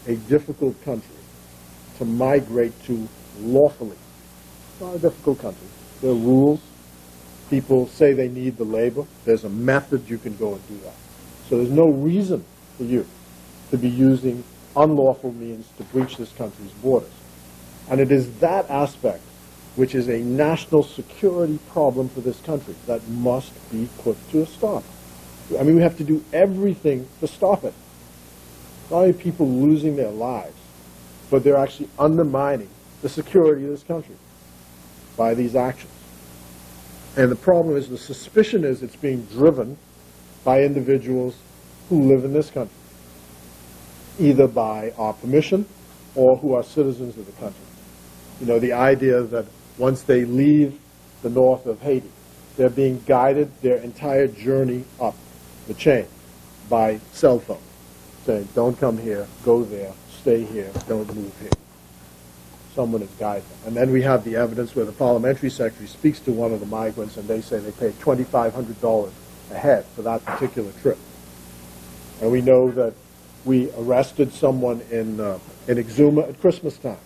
a difficult country to migrate to lawfully. It's not a difficult country. There are rules. People say they need the labor. There's a method you can go and do that. So there's no reason for you to be using unlawful means to breach this country's borders. And it is that aspect which is a national security problem for this country that must be put to a stop. I mean, we have to do everything to stop it. Not only people losing their lives, but they're actually undermining the security of this country by these actions. And the problem is, the suspicion is it's being driven by individuals who live in this country, either by our permission or who are citizens of the country. You know, the idea that once they leave the north of Haiti, they're being guided their entire journey up the chain by cell phone, saying, don't come here, go there, stay here, don't move here. Someone is guiding them. And then we have the evidence where the parliamentary secretary speaks to one of the migrants, and they say they paid $2,500 a head for that particular trip. And we know that we arrested someone in Exuma at Christmas time,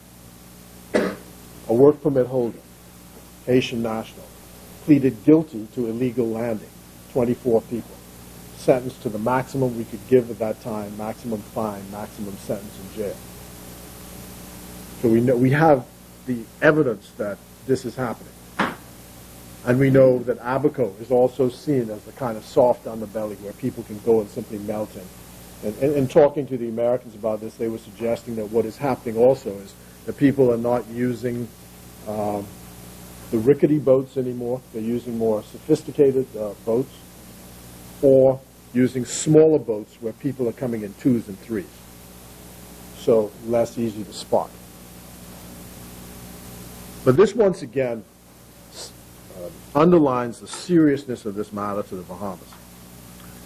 a work permit holder, Haitian national, pleaded guilty to illegal landing, 24 people, sentenced to the maximum we could give at that time, maximum fine, maximum sentence in jail. So we have the evidence that this is happening. And we know that Abaco is also seen as the kind of soft underbelly where people can go and simply melt in. And talking to the Americans about this, they were suggesting that what is happening also is that people are not using the rickety boats anymore. They're using more sophisticated boats, or using smaller boats where people are coming in 2s and 3s. So less easy to spot. But this once again underlines the seriousness of this matter to the Bahamas.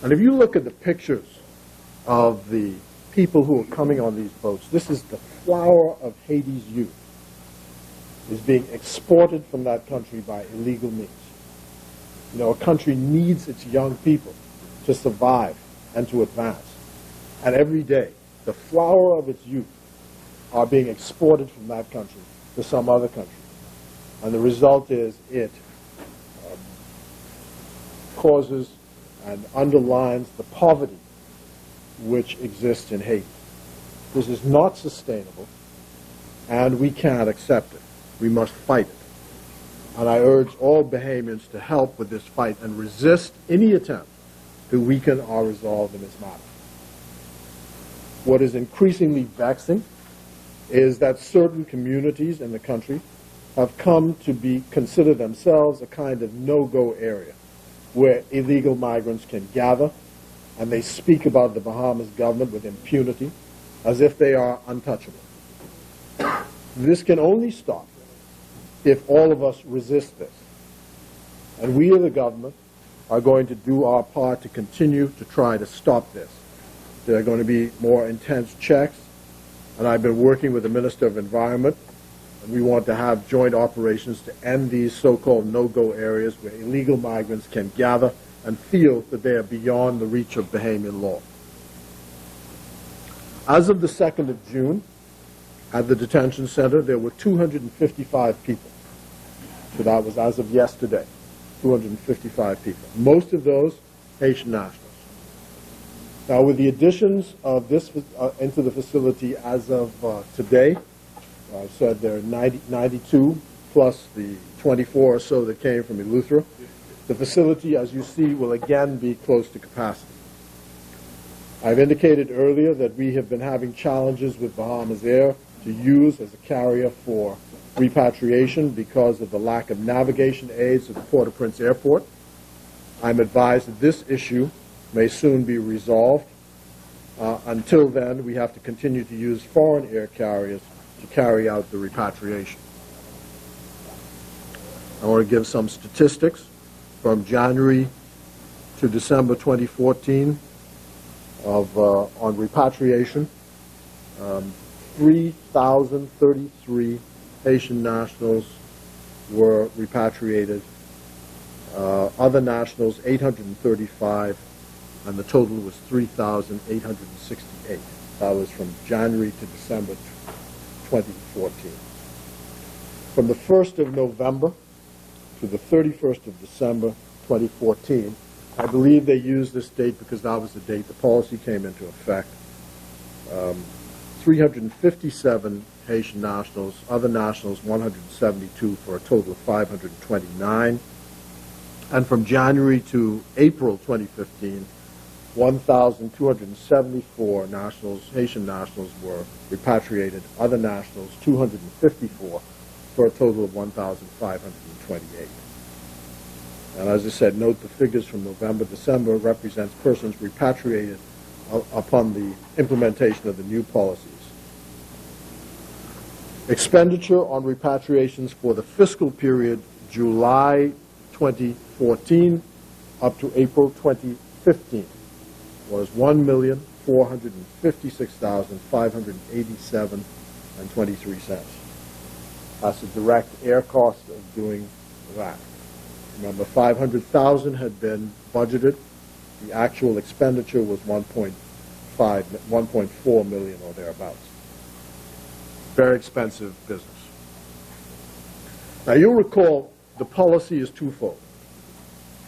And if you look at the pictures of the people who are coming on these boats, this is the flower of Haiti's youth, is being exported from that country by illegal means. You know, a country needs its young people to survive and to advance. And every day, the flower of its youth are being exported from that country to some other country. And the result is it causes and underlines the poverty which exists in Haiti. This is not sustainable, and we can't accept it. We must fight it. And I urge all Bahamians to help with this fight and resist any attempt to weaken our resolve in this matter. What is increasingly vexing is that certain communities in the country have come to consider themselves a kind of no-go area where illegal migrants can gather, and they speak about the Bahamas government with impunity as if they are untouchable. This can only stop if all of us resist this. And we as the government are going to do our part to continue to try to stop this. There are going to be more intense checks, and I've been working with the Minister of Environment, and we want to have joint operations to end these so-called no-go areas where illegal migrants can gather and feel that they are beyond the reach of Bahamian law. As of the 2nd of June, at the detention center, there were 255 people. So that was as of yesterday, 255 people. Most of those Haitian nationals. Now, with the additions of this into the facility as of today, I said there are 92 plus the 24 or so that came from Eleuthera. The facility, as you see, will again be close to capacity. I've indicated earlier that we have been having challenges with Bahamas Air to use as a carrier for repatriation because of the lack of navigation aids at the Port-au-Prince Airport. I'm advised that this issue may soon be resolved. Until then, we have to continue to use foreign air carriers to carry out the repatriation. I want to give some statistics from January to December 2014 on repatriation. 3,033 Haitian nationals were repatriated. Other nationals, 835, and the total was 3,868. That was from January to December 2014. From the 1st of November to the 31st of December 2014, I believe they used this date because that was the date the policy came into effect. 357 Haitian nationals, other nationals 172, for a total of 529. And from January to April 2015, 1,274 nationals, Haitian nationals, were repatriated, other nationals 254, for a total of 1,528. And as I said, note the figures from November, December represents persons repatriated upon the implementation of the new policies. Expenditure on repatriations for the fiscal period July 2014 up to April 2015 was $1,456,587.23. That's the direct air cost of doing that. Remember, $500,000 had been budgeted. The actual expenditure was 1.4 million or thereabouts. Very expensive business. Now, you'll recall the policy is twofold.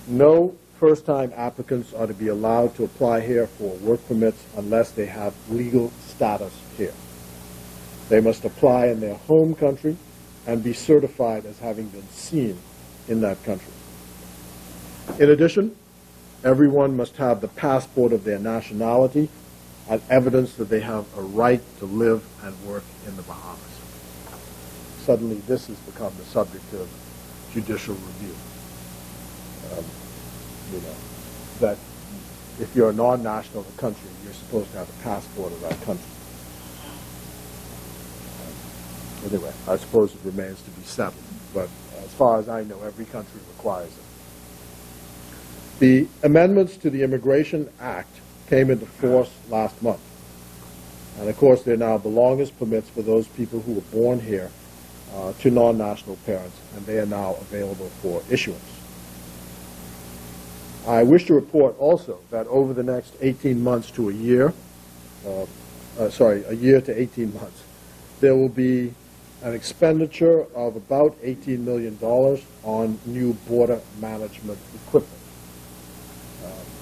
No first-time applicants are to be allowed to apply here for work permits unless they have legal status here. They must apply in their home country and be certified as having been seen in that country. In addition, everyone must have the passport of their nationality and evidence that they have a right to live and work in the Bahamas. Suddenly, this has become the subject of judicial review. That if you're a non-national of the country, you're supposed to have a passport of that country. Anyway, I suppose it remains to be settled, but as far as I know, every country requires it. The amendments to the Immigration Act came into force last month. And of course, there now belongers permits for those people who were born here to non-national parents, and they are now available for issuance. I wish to report also that over the next 18 months to a year, a year to 18 months, there will be an expenditure of about $18 million on new border management equipment.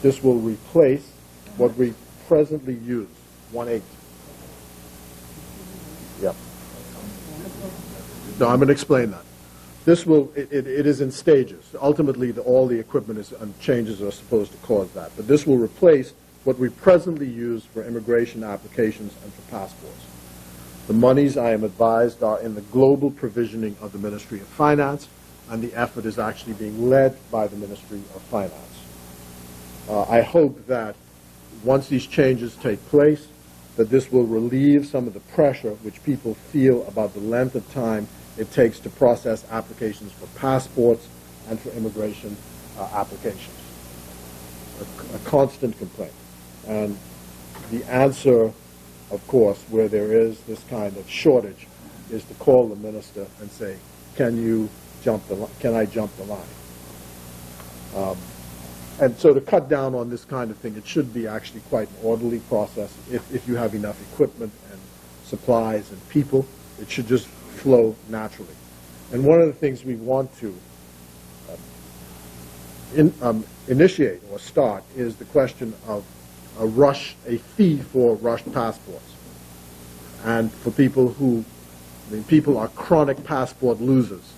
This will replace what we presently use, 1/8. Yep. No, I'm going to explain that. This will, it is in stages. Ultimately, all the equipment and changes are supposed to cause that. But this will replace what we presently use for immigration applications and for passports. The monies, I am advised, are in the global provisioning of the Ministry of Finance, and the effort is actually being led by the Ministry of Finance. I hope that once these changes take place, that this will relieve some of the pressure which people feel about the length of time it takes to process applications for passports and for immigration applications. A constant complaint. And the answer, of course, where there is this kind of shortage, is to call the minister and say, can I jump the line? And so to cut down on this kind of thing, it should be actually quite an orderly process. If you have enough equipment and supplies and people, it should just flow naturally. And one of the things we want to initiate or start is the question of a fee for rush passports. And for people people are chronic passport losers.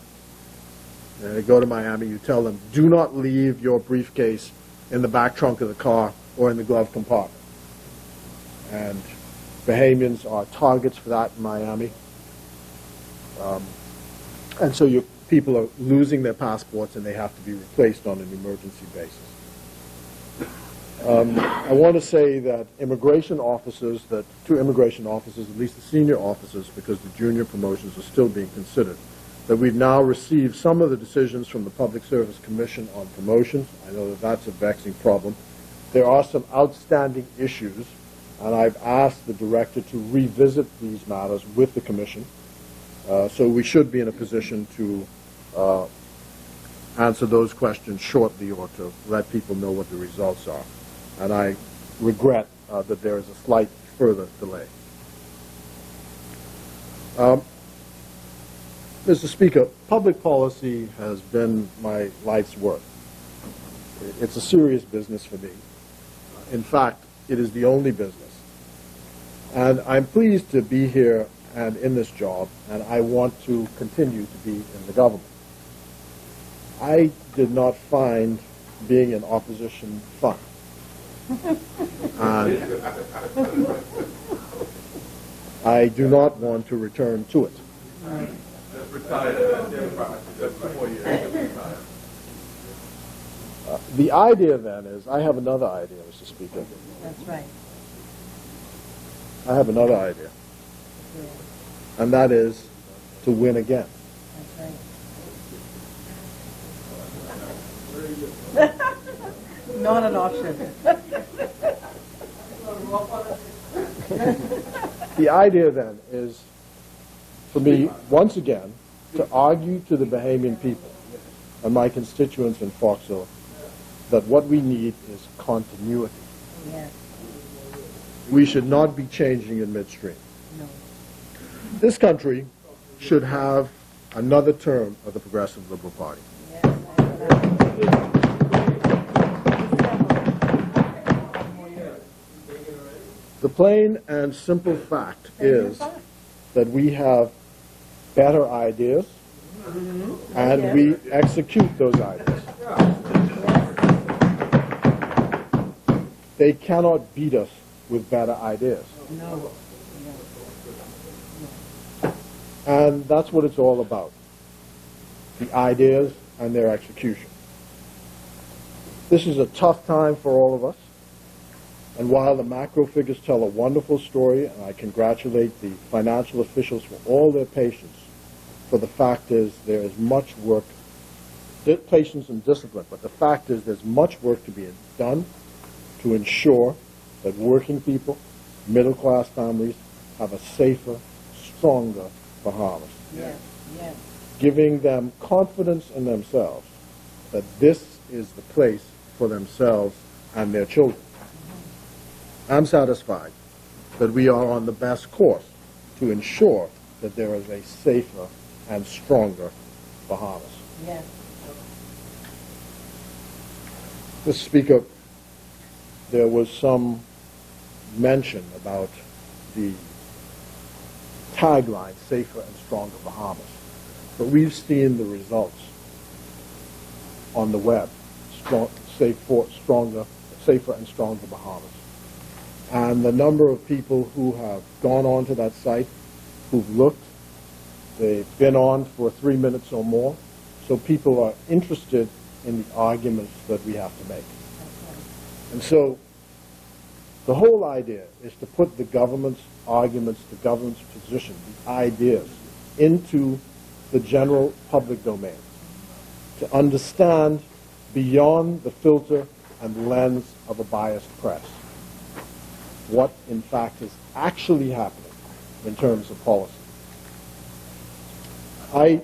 And they go to Miami, you tell them, do not leave your briefcase in the back trunk of the car or in the glove compartment. And Bahamians are targets for that in Miami. And so people are losing their passports and they have to be replaced on an emergency basis. I want to say that two immigration officers, at least the senior officers, because the junior promotions are still being considered, that we've now received some of the decisions from the Public Service Commission on promotions. I know that that's a vexing problem. There are some outstanding issues, and I've asked the director to revisit these matters with the commission. So we should be in a position to answer those questions shortly or to let people know what the results are. And I regret that there is a slight further delay. Mr. Speaker, public policy has been my life's work. It's a serious business for me. In fact, it is the only business. And I'm pleased to be here and in this job, and I want to continue to be in the government. I did not find being in opposition fun. And I do not want to return to it. The idea then is, I have another idea, Mr. Speaker. That's right. I have another idea. Yeah. And that is to win again. That's right. Not an option. The idea then is for me, once again, to argue to the Bahamian people and my constituents in Foxhill that what we need is continuity. Yes. We should not be changing in midstream. No. This country should have another term of the Progressive Liberal Party. Yes. The plain and simple fact is that we have better ideas and we execute those ideas. They cannot beat us with better ideas. No. And that's what it's all about. The ideas and their execution. This is a tough time for all of us. And while the macro figures tell a wonderful story, and I congratulate the financial officials for all their patience, for the fact is there is much work, patience and discipline, but the fact is there's much work to be done to ensure that working people, middle-class families, have a safer, stronger Bahamas. Yes. Yes. Giving them confidence in themselves that this is the place for themselves and their children. I'm satisfied that we are on the best course to ensure that there is a safer and stronger Bahamas. Yes. Mr. Speaker, there was some mention about the tagline, Safer and Stronger Bahamas. But we've seen the results on the web, Safer and Stronger Bahamas. And the number of people who have gone onto that site, who've looked, they've been on for 3 minutes or more, so people are interested in the arguments that we have to make. And so the whole idea is to put the government's arguments, the government's position, the ideas into the general public domain, to understand beyond the filter and lens of a biased press what in fact is actually happening in terms of policy. I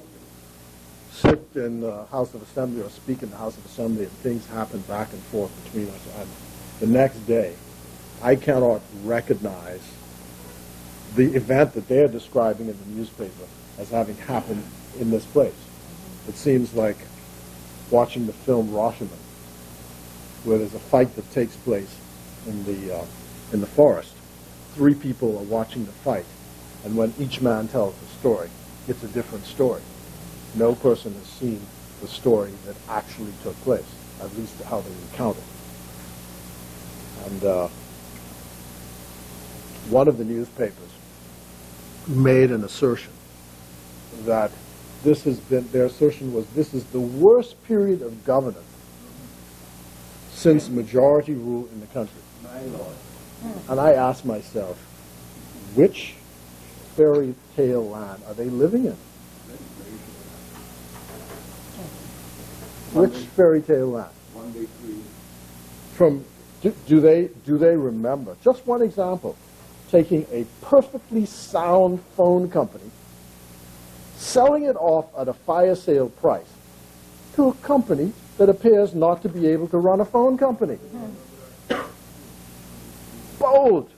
sit in the House of Assembly or speak in the House of Assembly and things happen back and forth between us, and the next day I cannot recognize the event that they're describing in the newspaper as having happened in this place. It seems like watching the film Rashomon, where there's a fight that takes place in the forest. 3 people are watching the fight, and when each man tells the story, it's a different story. No person has seen the story that actually took place, at least how they recount it. And one of the newspapers made an assertion that this has been, their assertion was, this is the worst period of governance since majority rule in the country. And I asked myself, which fairy tale land are they living in? Which fairy tale land? From, do they remember, just one example, taking a perfectly sound phone company, selling it off at a fire sale price to a company that appears not to be able to run a phone company? Bold,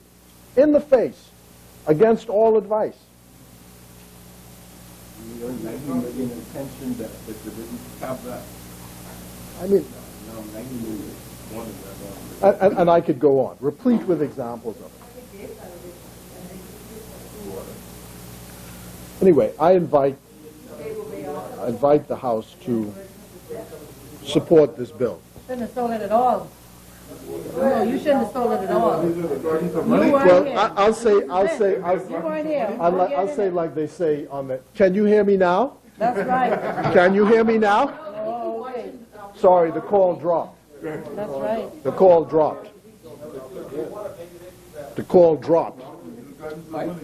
in the face, against all advice. I mean, and I could go on, replete with examples of it. Anyway, I invite the House to support this bill. Shouldn't have sold it at all. No, you shouldn't have sold it at all. You weren't Well, here. I'll say, You weren't here. I'll say like they say on the, can you hear me now? That's right. Can you hear me now? Oh, okay. Sorry, the call dropped. That's right. The call dropped. The call dropped. Can't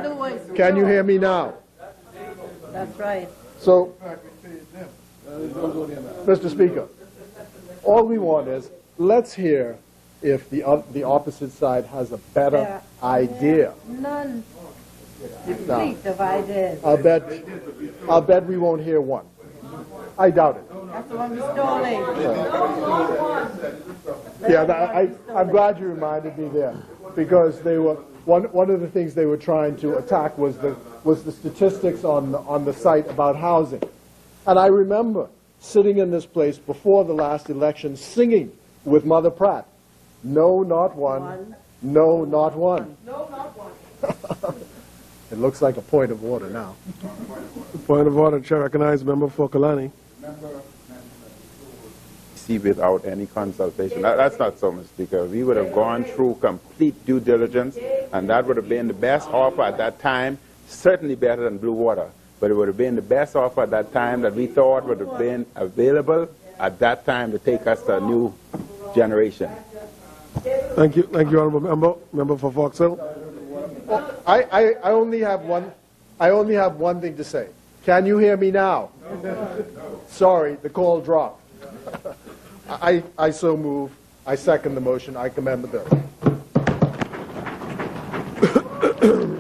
do it. Can you hear me now? That's right. So, Mr. Speaker, all we want is, let's hear if the opposite side has a better idea. None. Now, Complete of ideas. I'll bet we won't hear one. I doubt it. That's the one we stole it. Yeah, I'm glad you reminded me there, because they were one of the things they were trying to attack was the statistics on the site about housing, and I remember sitting in this place before the last election singing with Mother Pratt, "No, not one. No, not one." No, not one. It looks like a point of order now. Point of order, Chair recognizes member for Kalani. See, without any consultation. That's not so, Mr. Speaker. We would have gone through complete due diligence, and that would have been the best offer at that time, certainly better than Blue Water, but it would have been the best offer at that time that we thought would have been available at that time to take us to a new generation. Thank you, honourable member. Member for Fox Hill. I only have one thing to say. Can you hear me now? Sorry, the call dropped. I so move. I second the motion. I commend the bill.